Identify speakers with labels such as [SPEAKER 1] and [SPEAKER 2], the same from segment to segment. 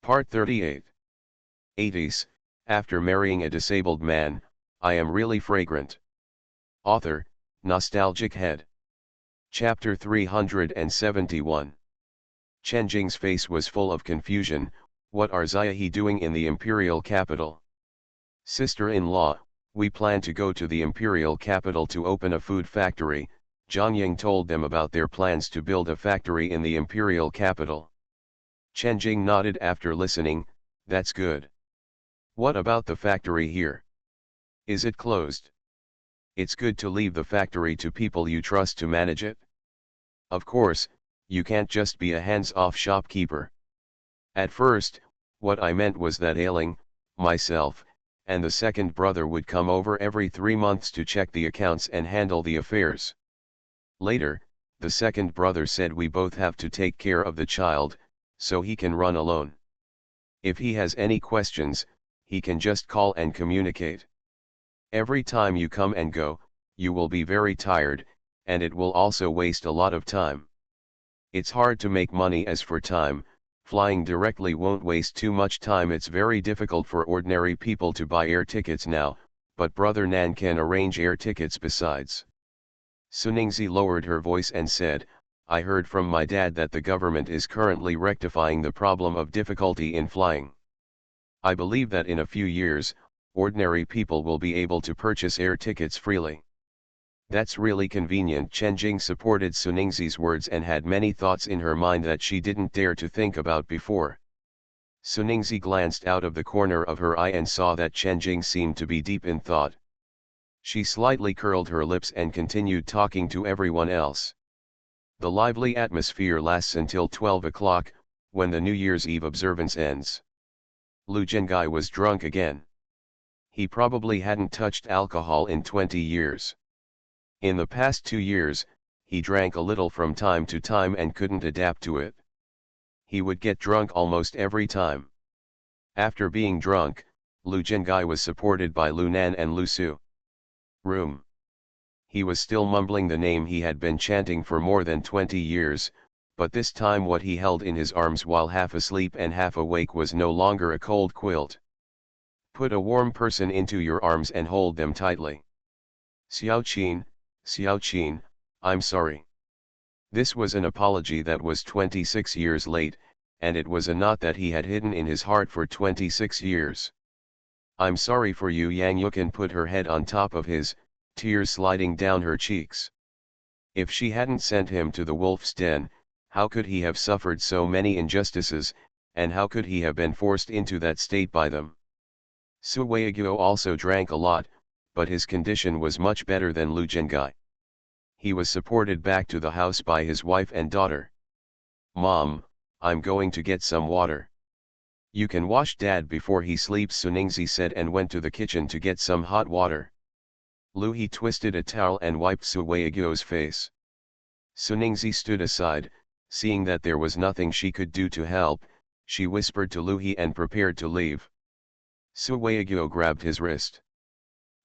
[SPEAKER 1] Part 38. 80s, after marrying a disabled man, I am really fragrant. Author, Nostalgic Head. Chapter 371. Chen Jing's face was full of confusion. What are Ziahe doing in the imperial capital? Sister-in-law, we plan to go to the imperial capital to open a food factory. Zhang Ying told them about their plans to build a factory in the imperial capital. Chen Jing nodded after listening. That's good. What about the factory here? Is it closed? It's good to leave the factory to people you trust to manage it. Of course, you can't just be a hands-off shopkeeper. At first, what I meant was that Ailing, myself, and the second brother would come over every 3 months to check the accounts and handle the affairs. Later, the second brother said we both have to take care of the child, so he can run alone. If he has any questions, he can just call and communicate. Every time you come and go, you will be very tired, and it will also waste a lot of time. It's hard to make money. As for time, flying directly won't waste too much time. It's very difficult for ordinary people to buy air tickets now, but Brother Nan can arrange air tickets besides. Suningzi lowered her voice and said, I heard from my dad that the government is currently rectifying the problem of difficulty in flying. I believe that in a few years, ordinary people will be able to purchase air tickets freely. That's really convenient. Chen Jing supported Suningzi's words and had many thoughts in her mind that she didn't dare to think about before. Suningzi glanced out of the corner of her eye and saw that Chen Jing seemed to be deep in thought. She slightly curled her lips and continued talking to everyone else. The lively atmosphere lasts until 12 o'clock, when the New Year's Eve observance ends. Lu Zhengai was drunk again. He probably hadn't touched alcohol in 20 years. In the past 2 years, he drank a little from time to time and couldn't adapt to it. He would get drunk almost every time. After being drunk, Lu Zhengai was supported by Lu Nan and Lu Su. Room. He was still mumbling the name he had been chanting for more than 20 years, but this time what he held in his arms while half asleep and half awake was no longer a cold quilt. Put a warm person into your arms and hold them tightly. Xiao Qin, I'm sorry. This was an apology that was 26 years late, and it was a knot that he had hidden in his heart for 26 years. I'm sorry for you. Yang Yukan put her head on top of his, tears sliding down her cheeks. If she hadn't sent him to the wolf's den, how could he have suffered so many injustices, and how could he have been forced into that state by them? Su Weiguo also drank a lot, but his condition was much better than Lu Zhengai. He was supported back to the house by his wife and daughter. Mom, I'm going to get some water. You can wash Dad before he sleeps, Suningzi said and went to the kitchen to get some hot water. Lu He twisted a towel and wiped Su Weiguo's face. Suningzi stood aside, seeing that there was nothing she could do to help. She whispered to Lu He and prepared to leave. Su Weiguo grabbed his wrist.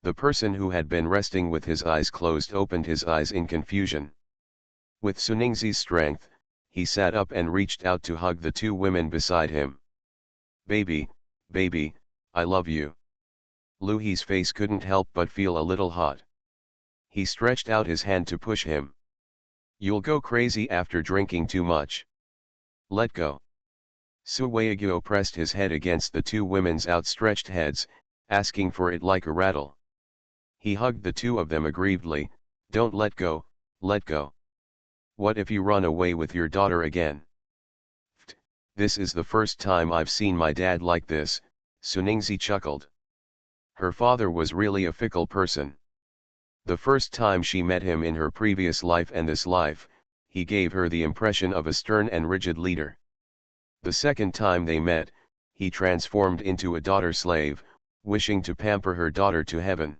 [SPEAKER 1] The person who had been resting with his eyes closed opened his eyes in confusion. With Suningzi's strength, he sat up and reached out to hug the two women beside him. Baby, I love you. Lu He's face couldn't help but feel a little hot. He stretched out his hand to push him. You'll go crazy after drinking too much. Let go. Su Weiguo pressed his head against the two women's outstretched heads, asking for it like a rattle. He hugged the two of them aggrievedly. Don't let go, let go. What if you run away with your daughter again? This is the first time I've seen my dad like this, Suningzi chuckled. Her father was really a fickle person. The first time she met him in her previous life and this life, he gave her the impression of a stern and rigid leader. The second time they met, he transformed into a daughter slave, wishing to pamper her daughter to heaven.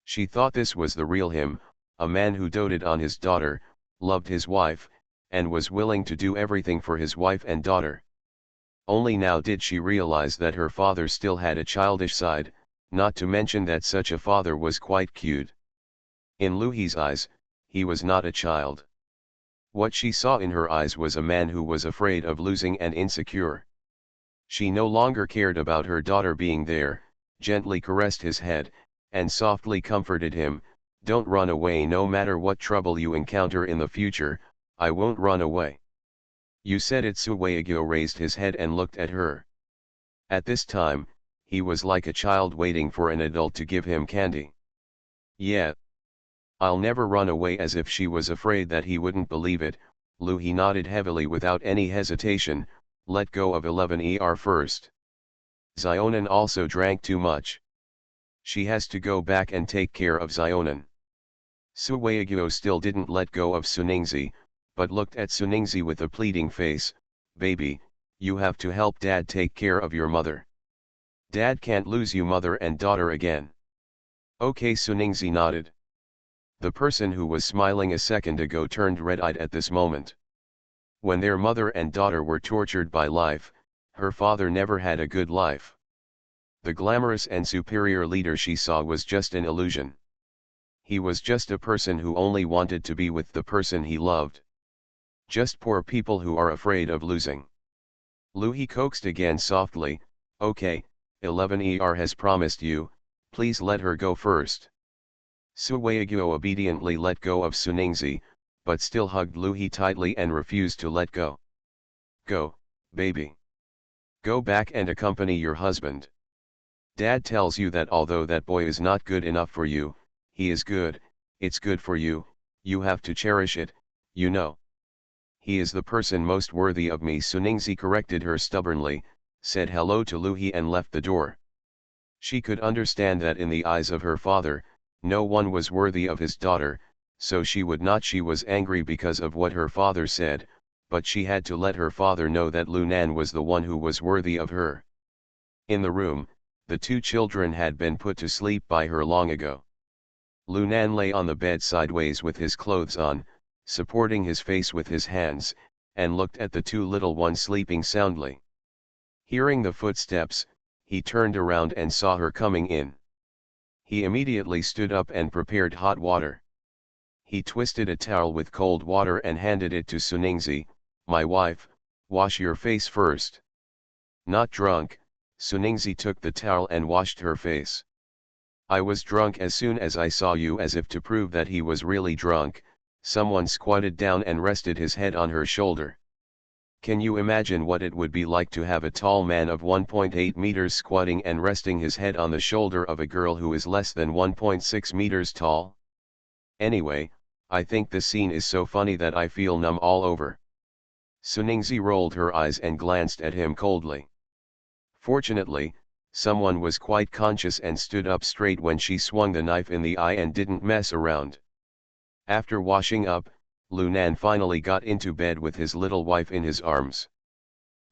[SPEAKER 1] She thought this was the real him, a man who doted on his daughter, loved his wife, and was willing to do everything for his wife and daughter. Only now did she realize that her father still had a childish side, not to mention that such a father was quite cute. In Lu He's eyes, he was not a child. What she saw in her eyes was a man who was afraid of losing and insecure. She no longer cared about her daughter being there, gently caressed his head, and softly comforted him. Don't run away, no matter what trouble you encounter in the future, I won't run away. You said it. Sueagyo raised his head and looked at her. At this time, he was like a child waiting for an adult to give him candy. Yeah. I'll never run away, as if she was afraid that he wouldn't believe it. He nodded heavily without any hesitation. Let go of 11 first. Xionan also drank too much. She has to go back and take care of Xionan. Sueagyo still didn't let go of Suningzi, but looked at Suningzi with a pleading face. Baby, you have to help Dad take care of your mother. Dad can't lose you mother and daughter again. Okay, Suningzi nodded. The person who was smiling a second ago turned red-eyed at this moment. When their mother and daughter were tortured by life, her father never had a good life. The glamorous and superior leader she saw was just an illusion. He was just a person who only wanted to be with the person he loved. Just poor people who are afraid of losing. He coaxed again softly. Okay, 11 has promised you, please let her go first. Sueagyo obediently let go of Suningzi, but still hugged He tightly and refused to let go. Go, baby. Go back and accompany your husband. Dad tells you that although that boy is not good enough for you, he is good, it's good for you, you have to cherish it, you know. He is the person most worthy of me. Suningzi corrected her stubbornly, said hello to He and left the door. She could understand that in the eyes of her father, no one was worthy of his daughter, so she would not. She was angry because of what her father said, but she had to let her father know that Lunan was the one who was worthy of her. In the room, the two children had been put to sleep by her long ago. Lunan lay on the bed sideways with his clothes on, supporting his face with his hands, and looked at the two little ones sleeping soundly. Hearing the footsteps, he turned around and saw her coming in. He immediately stood up and prepared hot water. He twisted a towel with cold water and handed it to Suningzi. My wife, wash your face first. Not drunk, Suningzi took the towel and washed her face. I was drunk as soon as I saw you. As if to prove that he was really drunk, someone squatted down and rested his head on her shoulder. Can you imagine what it would be like to have a tall man of 1.8 meters squatting and resting his head on the shoulder of a girl who is less than 1.6 meters tall? Anyway, I think the scene is so funny that I feel numb all over. Suningzi rolled her eyes and glanced at him coldly. Fortunately, someone was quite conscious and stood up straight when she swung the knife in the eye and didn't mess around. After washing up, Lunan finally got into bed with his little wife in his arms.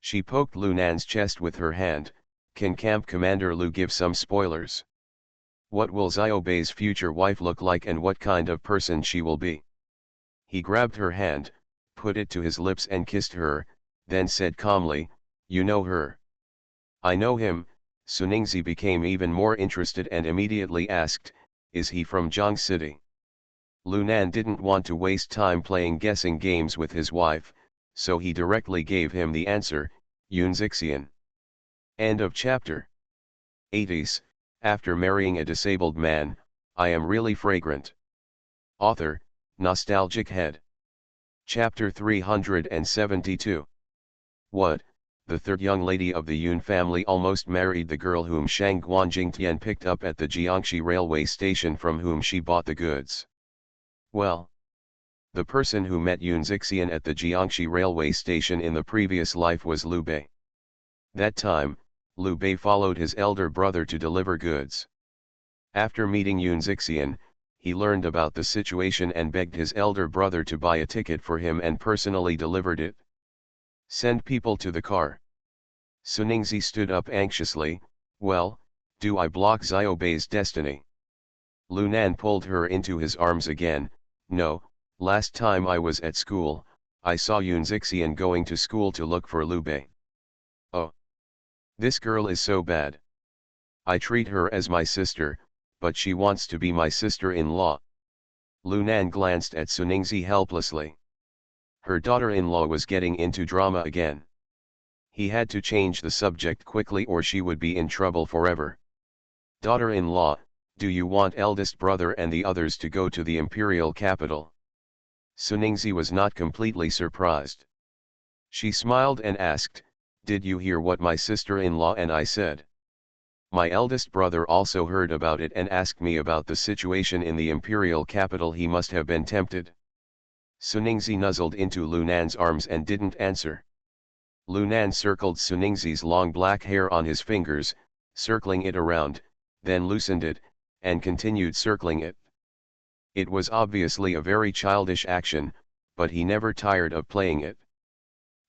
[SPEAKER 1] She poked Lunan's chest with her hand. Can Camp Commander Lu give some spoilers? What will Xiaobei's future wife look like and what kind of person she will be? He grabbed her hand, put it to his lips and kissed her, then said calmly, you know her. I know him. Suningzi became even more interested and immediately asked, is he from Zhang City? Lunan didn't want to waste time playing guessing games with his wife, so he directly gave him the answer, Yunxixian. End of chapter. 80s, after marrying a disabled man, I am really fragrant. Author, Nostalgic Head. Chapter 372. What? The third young lady of the Yun family almost married the girl whom Shang Guanjingtian picked up at the Jiangxi railway station from whom she bought the goods. Well, the person who met Yunxixian at the Jiangxi railway station in the previous life was Liu Bei. That time, Liu Bei followed his elder brother to deliver goods. After meeting Yunxixian, he learned about the situation and begged his elder brother to buy a ticket for him and personally delivered it. Send people to the car. Suningzi stood up anxiously. Well, do I block Xiaobei's destiny? Lunan pulled her into his arms again. No, last time I was at school, I saw Yunxixian going to school to look for Liu Bei. Oh. This girl is so bad. I treat her as my sister, but she wants to be my sister-in-law. Lunan glanced at Suningzi helplessly. Her daughter-in-law was getting into drama again. He had to change the subject quickly or she would be in trouble forever. Daughter-in-law, do you want eldest brother and the others to go to the imperial capital? Suningzi was not completely surprised. She smiled and asked, did you hear what my sister-in-law and I said? My eldest brother also heard about it and asked me about the situation in the imperial capital. He must have been tempted. Suningzi nuzzled into Lunan's arms and didn't answer. Lunan circled Suningzi's long black hair on his fingers, circling it around, then loosened it, and continued circling it. It was obviously a very childish action, but he never tired of playing it.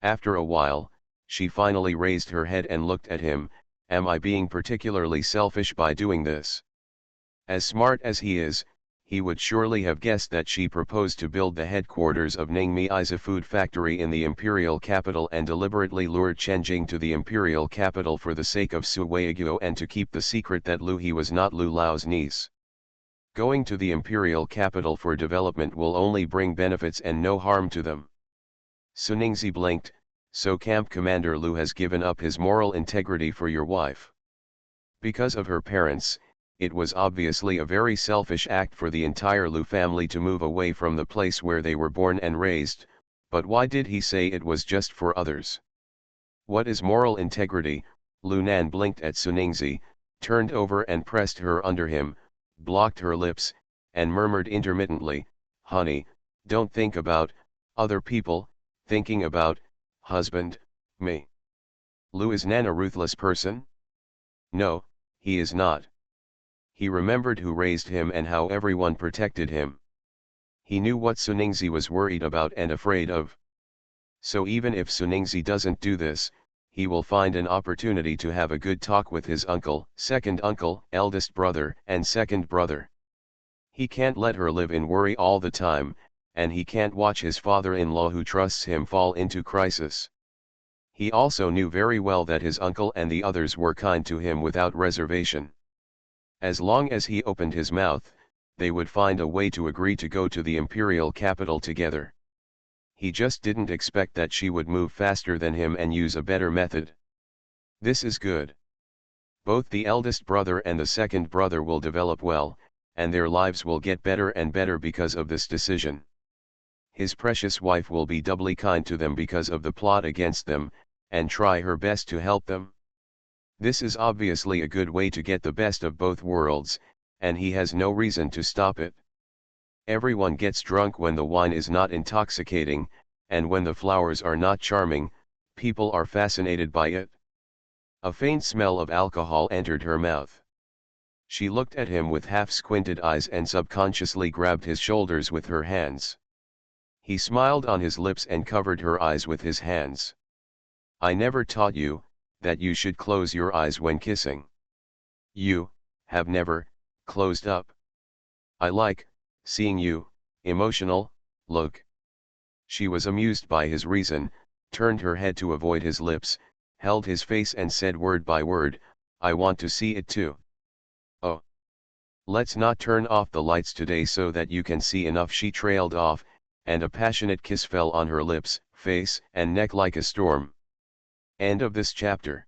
[SPEAKER 1] After a while, she finally raised her head and looked at him. Am I being particularly selfish by doing this? As smart as he is, he would surely have guessed that she proposed to build the headquarters of Ningmi Isa food factory in the imperial capital and deliberately lured Chenjing to the imperial capital for the sake of Su Weiguo and to keep the secret that Lu He was not Lu Lao's niece. Going to the imperial capital for development will only bring benefits and no harm to them. Suningzi blinked. So Camp Commander Lu has given up his moral integrity for your wife. Because of her parents, it was obviously a very selfish act for the entire Lu family to move away from the place where they were born and raised, but why did he say it was just for others? What is moral integrity? Lunan blinked at Suningzi, turned over and pressed her under him, blocked her lips, and murmured intermittently, honey, don't think about other people, thinking about husband, me. Lu is Nan a ruthless person? No, he is not. He remembered who raised him and how everyone protected him. He knew what Suningzi was worried about and afraid of. So even if Suningzi doesn't do this, he will find an opportunity to have a good talk with his uncle, second uncle, eldest brother, and second brother. He can't let her live in worry all the time, and he can't watch his father-in-law who trusts him fall into crisis. He also knew very well that his uncle and the others were kind to him without reservation. As long as he opened his mouth, they would find a way to agree to go to the imperial capital together. He just didn't expect that she would move faster than him and use a better method. This is good. Both the eldest brother and the second brother will develop well, and their lives will get better and better because of this decision. His precious wife will be doubly kind to them because of the plot against them, and try her best to help them. This is obviously a good way to get the best of both worlds, and he has no reason to stop it. Everyone gets drunk when the wine is not intoxicating, and when the flowers are not charming, people are fascinated by it. A faint smell of alcohol entered her mouth. She looked at him with half-squinted eyes and subconsciously grabbed his shoulders with her hands. He smiled on his lips and covered her eyes with his hands. I never taught you that you should close your eyes when kissing. You have never closed up. I like seeing you emotional look. She was amused by his reason, turned her head to avoid his lips, held his face and said word by word, I want to see it too. Oh. Let's not turn off the lights today so that you can see enough. She trailed off, and a passionate kiss fell on her lips, face, and neck like a storm. End of this chapter.